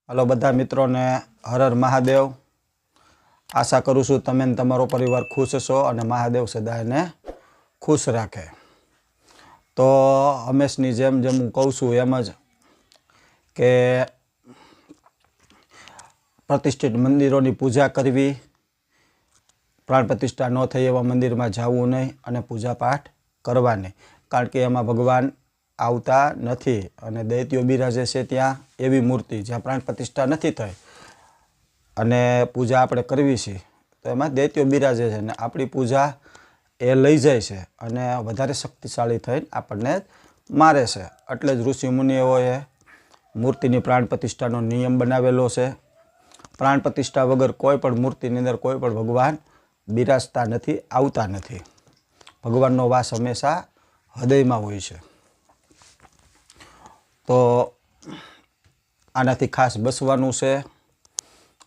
Hello बधा मित्रों ने हर हर महादेव। आशा करूँ छूं तमे ने तमारो परिवार खुश छो और महादेव सदाय ने खुश राखे। तो हमेशनी जेम जेम हूँ कहूँ छूं एम ज के प्रतिष्ठित मंदिरों की पूजा करवी, प्राण प्रतिष्ठा न थई एवा मंदिर में जावुं नहीं और पूजा पाठ करवा नहीं, कारण के एमां भगवान आवता नथी अने दैत्यो बिराजे छे त्यां एवी मूर्ति ज्यां प्राण प्रतिष्ठा नथी थई अने पूजा आपणे करवी छे तो एमां दैत्यो बिराजे छे अने आपणी पूजा ए लई जाय छे अने वधारे शक्तिशाળી थईने आपणने मारे छे। एटले ज ऋषि मुनिओए मूर्तिनी प्राण प्रतिष्ठानो नियम बनावेलो छे। प्राण प्रतिष्ठा वगर कोई पण मूर्तिनी अंदर कोई पण भगवान बिराजता नथी, आवता नथी। भगवाननो वास हमेशा हृदयमां होय छे। तो आनाथी खास बसवानुं छे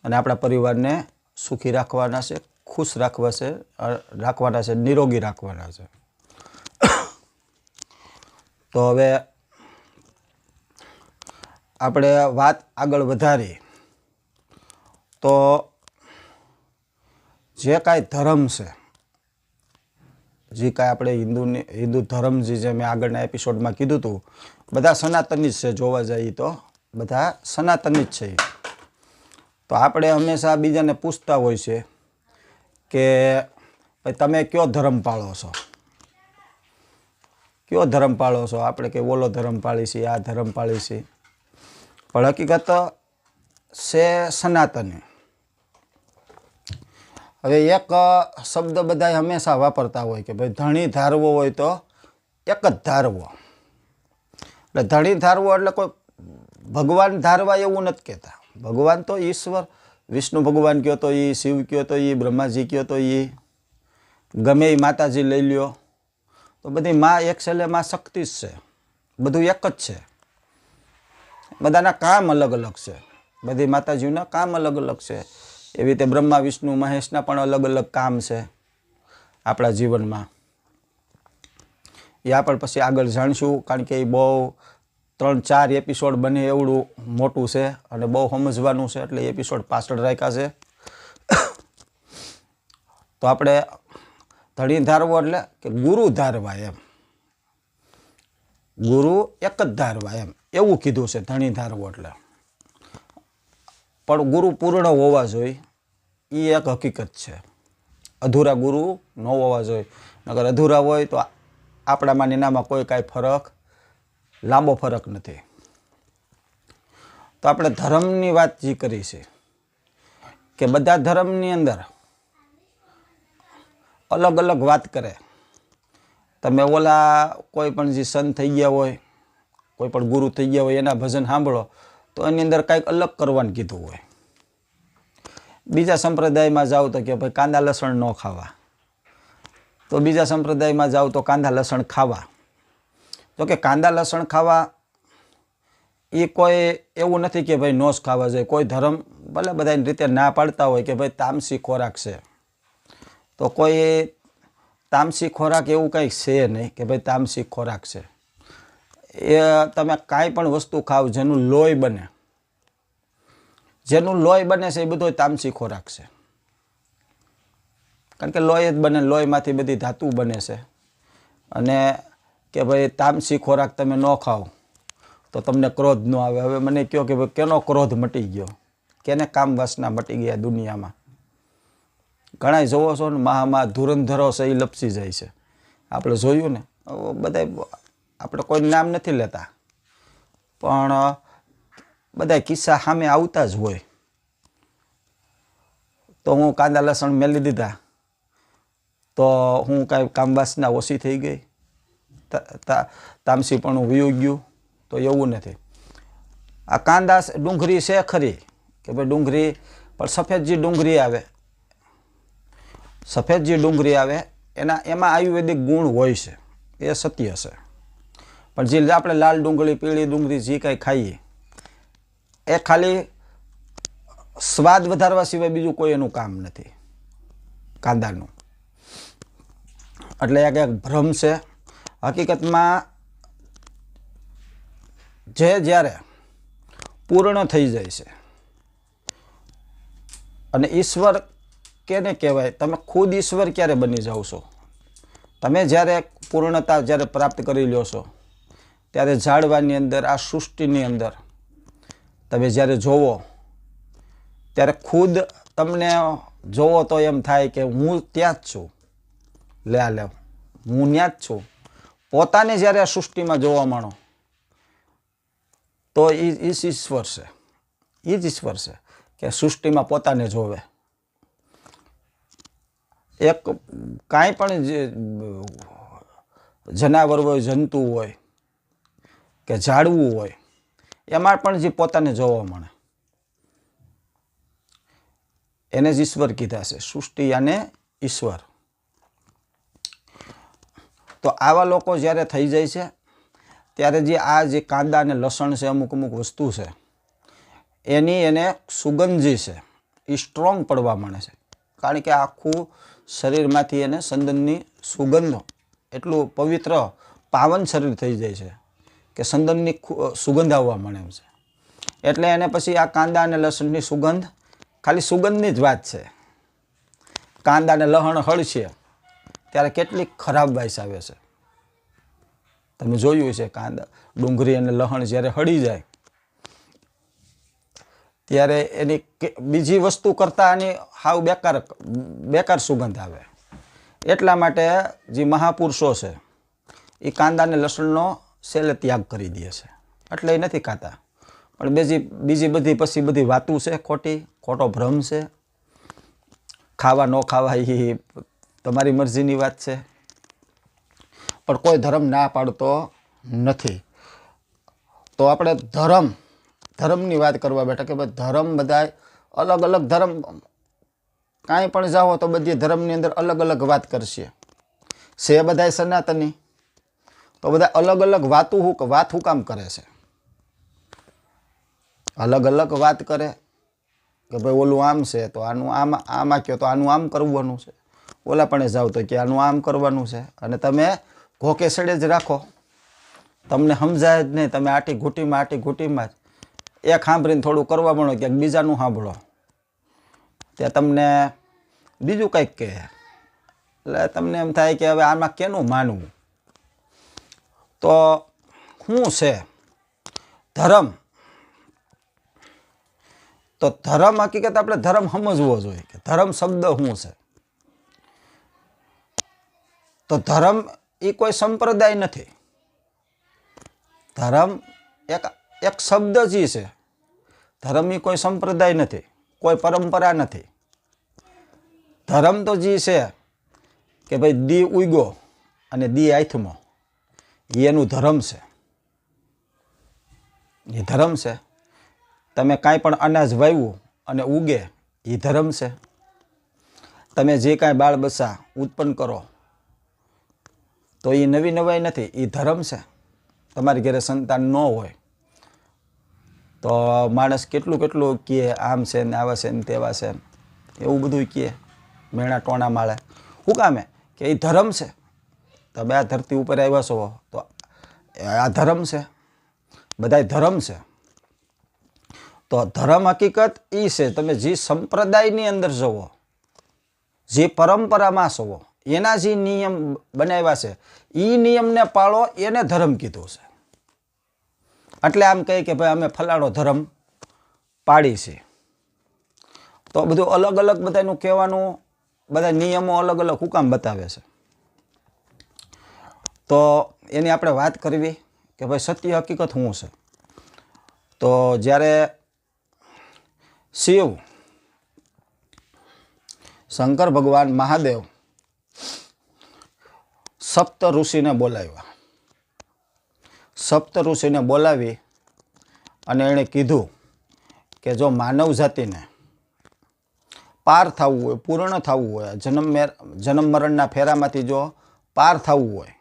अने आपणा परिवारने सुखी राखवाना छे, खुश राखवाना छे, निरोगी राखवाना छे। तो हवे आपणे वात आगळ वधारी तो जे कांई धर्म छे, जे कांई आपणे हिंदू धर्म जे मैं आगळना एपिसोड में कीधुं हतुं, बधा सनातनी ज छे। जोवा जाईए तो बधा सनातनी ज छे। तो आपणे हमेशा बीजाने पूछता होय छे के भाई तमे क्यो धर्म पाळो छो, क्यो धर्म पाळो छो। आपणे के ओलो धर्म पाळी छे, आ धर्म पाळी छे, पण हकीकत छे सनातनी। हवे एक शब्द बधाय हमेशा वापरता होय के भाई धणी धारवो होय तो एक ज धारवो। એટલે ધણી ધારવો એટલે કોઈ ભગવાન ધારવા એવું નથી કહેતા। ભગવાન તો ઈશ્વર, વિષ્ણુ ભગવાન કયો તો એ, શિવ કયો તો એ, બ્રહ્માજી કયો તો એ, ગમે એ માતાજી લઈ લ્યો તો બધી માં એક છેલ્લે માં શક્તિ જ છે, બધું એક જ છે। બધાના કામ અલગ અલગ છે, બધી માતાજીઓના કામ અલગ અલગ છે। એવી રીતે બ્રહ્મા વિષ્ણુ મહેશના પણ અલગ અલગ કામ છે આપણા જીવનમાં। એ આપણે પછી આગળ જાણશું, કારણ કે એ બહુ 3-4 એપિસોડ બને એવડું મોટું છે અને બહુ સમજવાનું છે, એટલે એપિસોડ પાછળ રાખ્યા છે। તો આપણે ધણી ધારવો એટલે કે ગુરુ ધારવા, એમ ગુરુ એક જ ધારવા એમ એવું કીધું છે ધણી ધારવો એટલે। પણ ગુરુ પૂર્ણ હોવા જોઈએ એ એક હકીકત છે। અધૂરા ગુરુ ન હોવા જોઈએ, નકર અધૂરા હોય તો આપણામાં એનામાં કોઈ કાંઈ ફરક, લાંબો ફરક નથી। તો આપણે ધર્મની વાત જે કરી છે કે બધા ધર્મની અંદર અલગ અલગ વાત કરે। તમે ઓલા કોઈ પણ જે સંત થઈ ગયા હોય, કોઈ પણ ગુરુ થઈ ગયા હોય એના ભજન સાંભળો તો એની અંદર કંઈક અલગ કરવાનું કીધું હોય। બીજા સંપ્રદાયમાં જાઓ તો કે ભાઈ કાંદા લસણ ન ખાવા, તો બીજા સંપ્રદાયમાં જાઓ તો કાંદા લસણ ખાવા। તો કે કાંદા લસણ ખાવા એ કોઈ એવું નથી કે ભાઈ નો જ ખાવા જોઈએ। કોઈ ધર્મ ભલે બધાની રીતે ના પાડતા હોય કે ભાઈ તામસી ખોરાક છે, તો કોઈ તામસી ખોરાક એવું કંઈ છે નહીં કે ભાઈ તામસી ખોરાક છે। એ તમે કાંઈ પણ વસ્તુ ખાવ જેનું લોહી બને, જેનું લોહી બને છે એ બધો તામસી ખોરાક છે, કારણ કે લોહી જ બને, લોહીમાંથી બધી ધાતુ બને છે। અને કે ભાઈ તામસી ખોરાક તમે ન ખાઓ તો તમને ક્રોધ ન આવે। હવે મને કહો કે ભાઈ કેનો ક્રોધ મટી ગયો, કેને કામ વાસના મટી ગયા દુનિયામાં? ઘણા જોવો છો ને મહામાં ધુરંધરો છે એ લપસી જાય છે, આપણે જોયું ને। બધા આપણે કોઈ નામ નથી લેતા, પણ બધા કિસ્સા સામે આવતા જ હોય। તો હું કાંદા લસણ મેલી દીધા તો હું કાંઈ કામ વાસના ઓછી થઈ ગઈ, તામસીપણું વયું ગયું? તો એવું નથી। આ કાંદા ડુંગળી છે ખરી કે ભાઈ ડુંગળી, પણ સફેદ જે ડુંગળી આવે, સફેદ જે ડુંગળી આવે એમાં આયુર્વેદિક ગુણ હોય છે, એ સત્ય છે। પણ જે આપણે લાલ ડુંગળી, પીળી ડુંગળી જે કાંઈ ખાઈએ એ ખાલી સ્વાદ વધારવા સિવાય બીજું કોઈ એનું કામ નથી કાંદાનું। એટલે એક ભ્રમ છે। હકીકતમાં જે જ્યારે પૂર્ણ થઈ જાય છે અને ઈશ્વર કેને કહેવાય? તમે ખુદ ઈશ્વર ક્યારે બની જાઓ છો? તમે જ્યારે પૂર્ણતા જ્યારે પ્રાપ્ત કરી લ્યો છો ત્યારે ઝાડવાની અંદર, આ સૃષ્ટિની અંદર તમે જ્યારે જોવો ત્યારે ખુદ તમને જોવો તો એમ થાય કે હું ત્યાં જ છું. લે હું ત્યાં જ છું. પોતાને જ્યારે આ સૃષ્ટિમાં જોવા માંડો તો એ ઈશ્વર છે. એ જ ઈશ્વર છે કે સૃષ્ટિમાં પોતાને જોવે. એક કાંઈ પણ જનાવર હોય, જંતુ હોય કે ઝાડવું હોય, એમાં પણ જે પોતાને જોવા મળે એને જ ઈશ્વર કીધા છે. સૃષ્ટિ અને ઈશ્વર. તો આવા લોકો જ્યારે થઈ જાય છે ત્યારે જે કાંદા અને લસણ છે, અમુક વસ્તુ છે, એને સુગંધ જે છે એ સ્ટ્રોંગ પડવા માંડે છે. કારણ કે આખું શરીરમાંથી એને સંદનની સુગંધ, એટલું પવિત્ર પાવન શરીર થઈ જાય છે કે સંદનની સુગંધ આવવા માંડે એમ છે. એટલે એને પછી આ કાંદા અને લસણની સુગંધ ખાલી સુગંધની જ વાત છે. કાંદા અને લસણ હળશે ત્યારે કેટલી ખરાબ વાસ આવે છે. તમે જોયું છે કાંદા, ડુંગળી અને લસણ જ્યારે હળી જાય ત્યારે એની બીજી વસ્તુ કરતાં આની હાવ બેકાર સુગંધ આવે. એટલા માટે જે મહાપુરુષો છે એ કાંદા અને લસણનો છેલ્લે ત્યાગ કરી દે છે. એટલે એ નથી ખાતા. પણ બીજી બધી પછી બધી વાતું છે ખોટો ભ્રમ છે. ખાવા ન ખાવા એ તમારી મરજીની વાત છે. પણ કોઈ ધર્મ ના પાડતો નથી. તો આપણે ધર્મની વાત કરવા બેઠા કે ભાઈ ધર્મ બધા અલગ અલગ ધર્મ, કાંઈ પણ જાઓ તો બધી ધર્મની અંદર અલગ અલગ વાત કરશે. છે બધા સનાતની, તો બધા અલગ અલગ વાત શું કામ કરે છે? અલગ અલગ વાત કરે કે ભાઈ ઓલું આમ છે તો આનું આમાં કહો તો આનું આમ કરવાનું છે, ઓલા પણ જાઓ તો કે આનું આમ કરવાનું છે. અને તમે ઘોકે સડે જ રાખો, તમને સમજાય જ નહીં. તમે આટી ઘૂંટીમાં જ એક સાંભળીને થોડું કરવા માંડો, ક્યાંક બીજાનું સાંભળો ત્યાં તમને બીજું કંઈક કહે. એટલે તમને એમ થાય કે હવે આમાં કેનું માનવું? તો શું છે ધર્મ? તો ધર્મ હકીકત આપણે ધર્મ સમજવો જોઈએ કે ધર્મ શબ્દ શું છે. તો ધર્મ એ કોઈ સંપ્રદાય નથી. ધર્મ એક શબ્દ જ છે. ધર્મ એ કોઈ સંપ્રદાય નથી, કોઈ પરંપરા નથી. ધર્મ તો જે છે કે ભાઈ દી ઉગ્યો અને દી હાથમાં, એનું ધર્મ છે. એ ધર્મ છે. તમે કાંઈ પણ અનાજ વાવ્યું અને ઉગે, એ ધર્મ છે. તમે જે કાંઈ બાળ બચ્ચા ઉત્પન્ન કરો તો એ નવી નવાઈ નથી, એ ધર્મ છે. તમારી ઘરે સંતાન ન હોય તો માણસ કેટલું કહે આમ છે ને આવા છે ને તેવા છે, એવું બધું કહે મેણા ટોણા માળે. શું કામે? કે એ ધર્મ છે. તમે આ ધરતી ઉપર આવ્યા છો તો આ ધર્મ છે. બધાય ધર્મ છે. તો ધર્મ હકીકત એ છે, તમે જે સંપ્રદાયની અંદર જવો, જે પરંપરામાં જવો, એના જે નિયમ બનાવ્યા છે એ નિયમને પાળો, એને ધર્મ કીધું છે. એટલે આમ કહે કે ભાઈ અમે ફલાણો ધર્મ પાડી છે. તો બધું અલગ અલગ બધાનું કહેવાનું, બધા નિયમો અલગ અલગ હુકામ બતાવે છે. તો એની આપણે વાત કરવી કે ભાઈ સત્ય હકીકત શું છે. તો જ્યારે શંકર ભગવાન મહાદેવ સપ્ત ઋષિને બોલાવ્યા. સપ્ત ઋષિને બોલાવી અને એણે કીધું કે જો માનવ જાતિને પાર થવું હોય, પૂર્ણ થવું હોય, જન્મ મરણના ફેરામાંથી જો પાર થવું હોય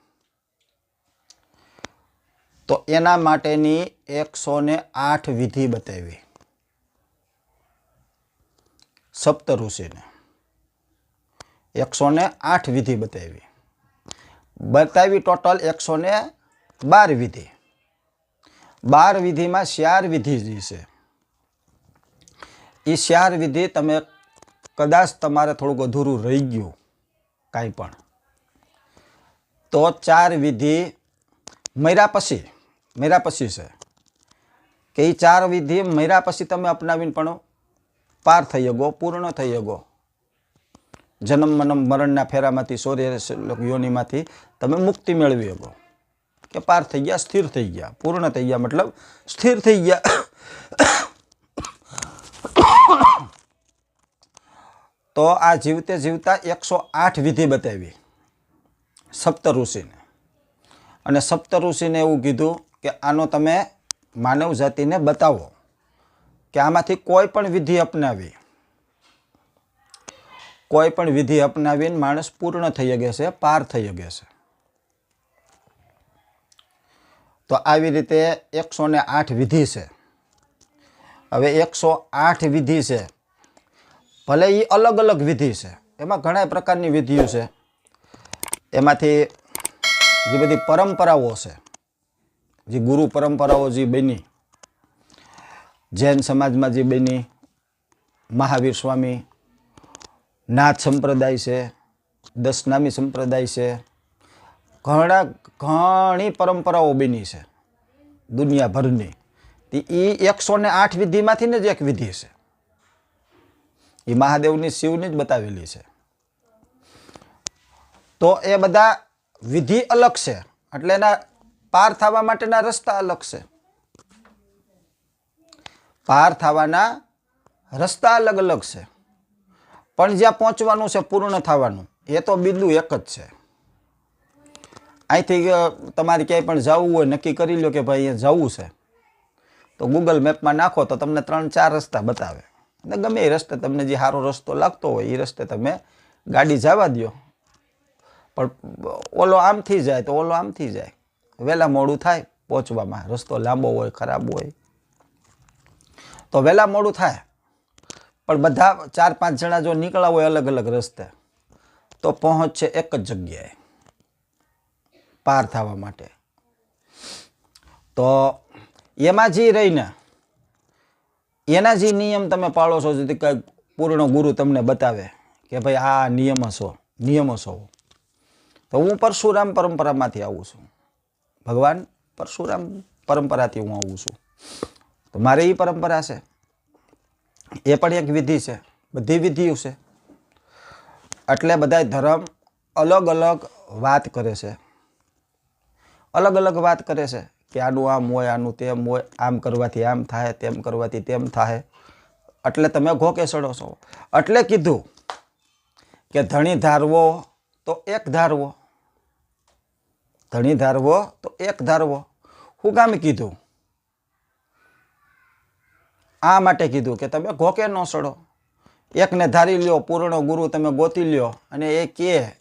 તો એના માટેની 108 વિધિ બતાવી. સપ્ત ઋષિને 108 વિધિ બતાવી ટોટલ 112 વિધિ. 12 વિધિમાં 4 વિધિ જે છે એ 4 વિધિ તમે કદાચ તમારે થોડુંક અધૂરું રહી ગયું કાંઈ પણ, તો 4 વિધિ મર્યા પછી છે કે એ 4 વિધિ મર્યા પછી તમે અપનાવીને પણ પાર થઈ શકો, પૂર્ણ થઈ શકો. જન્મ મરણના ફેરામાંથી 84 યોનિમાંથી તમે મુક્તિ મેળવી શકો કે પાર થઈ ગયા, સ્થિર થઈ ગયા. પૂર્ણ થઈ ગયા મતલબ સ્થિર થઈ ગયા. તો આ જીવતે જીવતા 108 વિધિ બતાવી સપ્ત ઋષિને, અને સપ્ત ઋષિને એવું કીધું કે આનો તમે માનવ જાતિને બતાવો કે આમાંથી કોઈ પણ વિધિ અપનાવીને માણસ પૂર્ણ થઈ શકે છે, પાર થઈ શકે છે. તો આવી રીતે 108 વિધિ છે. હવે 108 વિધિ છે, ભલે એ અલગ અલગ વિધિ છે, એમાં ઘણા પ્રકારની વિધિઓ છે. એમાંથી જે બધી પરંપરાઓ છે, જે ગુરુ પરંપરાઓ જે બની, જૈન સમાજમાં જે બની, મહાવીર સ્વામી, નાથ સંપ્રદાય છે, દશનામી સંપ્રદાય છે, ઘણી પરંપરાઓ બની છે દુનિયાભરની. એ 108 વિધિમાંથી જ એક વિધિ છે. એ મહાદેવની, શિવની જ બતાવેલી છે. તો એ બધા વિધિ અલગ છે, એટલે એના પાર થવા માટેના રસ્તા અલગ છે. પાર થવાના રસ્તા અલગ અલગ છે, પણ જ્યાં પહોંચવાનું છે, પૂર્ણ થવાનું, એ તો બિંદુ એક જ છે. અહીંથી તમારે ક્યાંય પણ જવું હોય, નક્કી કરી લો કે ભાઈ અહીંયા જવું છે, તો ગૂગલ મેપમાં નાખો તો તમને 3-4 રસ્તા બતાવે. અને ગમે એ રસ્તે તમને જે સારો રસ્તો લાગતો હોય એ રસ્તે તમે ગાડી જવા દો. પણ ઓલો આમથી જાય તો ઓલો આમથી જાય, વહેલા મોડું થાય પહોંચવામાં. રસ્તો લાંબો હોય, ખરાબ હોય તો વહેલા મોડું થાય. પણ બધા 4-5 જણા જો નીકળ્યા હોય અલગ અલગ રસ્તે, તો પહોંચશે એક જ જગ્યાએ પાર થવા માટે. તો એમાં જે રહીને એના જે નિયમ તમે પાળો છો, જેથી કંઈક પૂર્ણ ગુરુ તમને બતાવે કે ભાઈ આ નિયમો છો. તો હું પરશુરામ પરંપરામાંથી આવું છું, ભગવાન પરશુરામ પરંપરાથી હું આવું છું, તો મારે એ પરંપરા છે. એ પણ એક વિધિ છે, બધી વિધિઓ છે. એટલે બધા ધર્મ અલગ અલગ વાત કરે છે, કે આનું આમ હોય, આનું તેમ હોય, આમ કરવાથી આમ થાય, તેમ કરવાથી તેમ થાય. એટલે તમે ઘોકે ચડો છો. એટલે કીધું કે ધણી ધારવો તો એક ધારવો, શું કામ કીધું? આ માટે કીધું કે તમે ઘોકે ન ચડો. એકને ધારી લ્યો, પૂર્ણ ગુરુ તમે ગોતી લ્યો, અને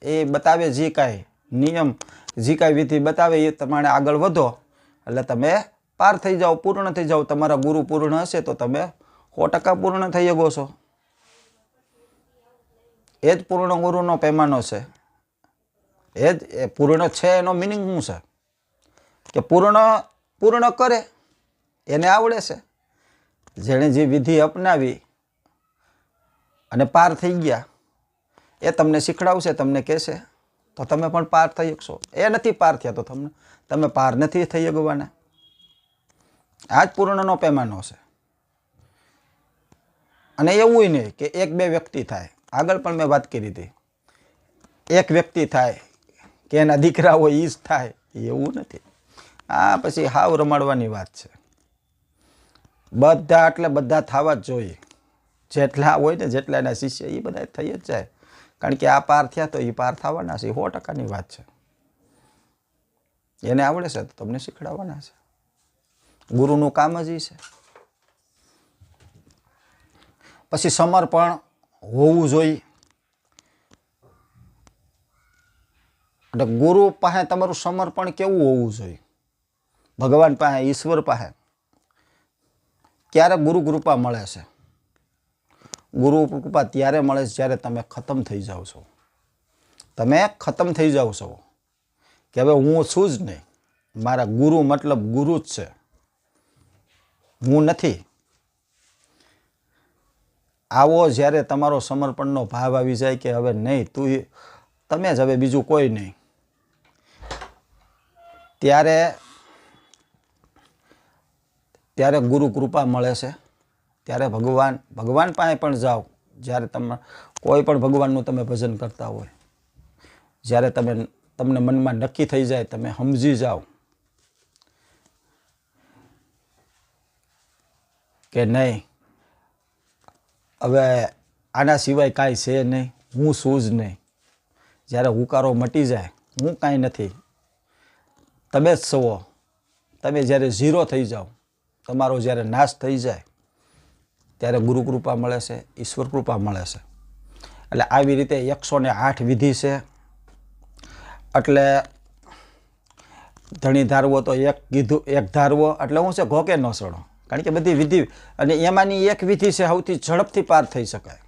એ બતાવે જે કાંઈ નિયમ, જે કાંઈ વિધિ બતાવે એ પ્રમાણે આગળ વધો, એટલે તમે પાર થઈ જાઓ, પૂર્ણ થઈ જાઓ. તમારા ગુરુ પૂર્ણ હશે તો તમે 100% પૂર્ણ થઈ શકો છો. એ જ પૂર્ણ ગુરુનો પૈમાનો છે. એ જ પૂર્ણ છે એનો મિનિંગ શું છે? કે પૂર્ણ કરે એને આવડે છે. જેણે જે વિધિ અપનાવી અને પાર થઈ ગયા, એ તમને શીખડાવશે, તમને કહેશે, તો તમે પણ પાર થઈ શકશો. એ નથી પાર થયા તો તમે પાર નથી થઈ શકવાના. આ જ પૂર્ણનો પૈમાનો છે. અને એવું નહીં કે 1-2 વ્યક્તિ થાય. આગળ પણ મેં વાત કરી હતી, એક વ્યક્તિ થાય કે એના દીકરા હોય એ જ થાય, એવું નથી. આ પછી હાવ રમાડવાની વાત છે. બધા એટલે બધા થવા જ જોઈએ. જેટલા હોય ને, જેટલા એના શિષ્ય, એ બધા થઈ જ જાય. કારણ કે આ પાર થયા તો એ પાર થવાના છે. 100%ની વાત છે. એને આવડે છે તો તમને શીખડાવવાના છે. ગુરુનું કામ જ એ છે. પછી સમર્પણ હોવું જોઈએ. એટલે ગુરુ પાસે તમારું સમર્પણ કેવું હોવું જોઈએ? ભગવાન પાસે, ઈશ્વર પાસે ક્યારે ગુરુ કૃપા મળે છે? ગુરુ કૃપા ત્યારે મળે છે જ્યારે તમે ખતમ થઈ જાઓ છો. તમે ખતમ થઈ જાઓ છો કે હવે હું છું જ નહીં, મારા ગુરુ મતલબ ગુરુ જ છે, હું નથી. આવો જ્યારે તમારો સમર્પણનો ભાવ આવી જાય કે હવે નહીં, તમે જ, હવે બીજું કોઈ નહીં, ત્યારે ગુરુ કૃપા મળે છે. ત્યારે ભગવાન પાસે પણ જાઓ. જ્યારે કોઈ પણ ભગવાનનું તમે ભજન કરતા હોય, જ્યારે તમને મનમાં નક્કી થઈ જાય, તમે સમજી જાઓ કે નહીં, હવે આના સિવાય કાંઈ છે નહીં, હું છું જ નહીં. જ્યારે હુંકારો મટી જાય, હું કાંઈ નથી, તમે જ છો, તમે જ્યારે ઝીરો થઈ જાઓ, તમારો જ્યારે નાશ થઈ જાય, ત્યારે ગુરુ કૃપા મળે છે, ઈશ્વર કૃપા મળે છે. એટલે આવી રીતે 108 વિધિ છે. એટલે ધણી ધારવો તો એક ધારવો, એટલે હું છે ઘોકે ન સડો. કારણ કે બધી વિધિ, અને એમાંની એક વિધિ છે સૌથી ઝડપથી પાર થઈ શકાય,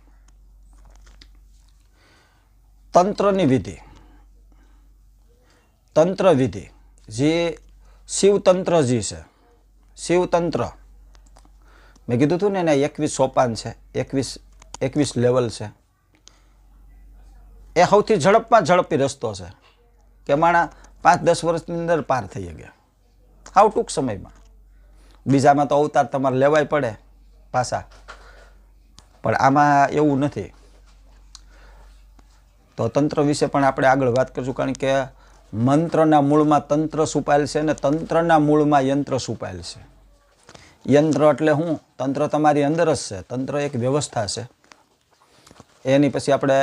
તંત્રની વિધિ. તંત્ર વિધિ જે શિવતંત્રજી છે, શિવતંત્ર મેં કીધું હતું ને, એના 21 સોપાન છે, 21 લેવલ છે. એ સૌથી ઝડપી રસ્તો છે કે માણા 5-10 વર્ષની અંદર પાર થઈ ગયા, સાવ ટૂંક સમયમાં. બીજામાં તો અવતાર તમારે લેવાય પડે પાછા, પણ આમાં એવું નથી. તો તંત્ર વિશે પણ આપણે આગળ વાત કરીશું. કારણ કે મંત્રના મૂળમાં તંત્ર છુપાયેલ છે, અને તંત્રના મૂળમાં યંત્ર છુપાયેલ છે. યંત્ર એટલે શું? તંત્ર તમારી અંદર જ છે. તંત્ર એક વ્યવસ્થા છે. એની પછી આપણે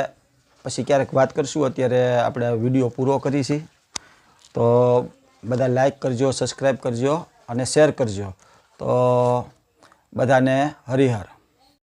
ક્યારેક વાત કરીશું. અત્યારે આપણે વિડીયો પૂરો કરીશું. તો બધા લાઈક કરજો, સબસ્ક્રાઈબ કરજો અને શેર કરજો. તો બધાને હરિહર.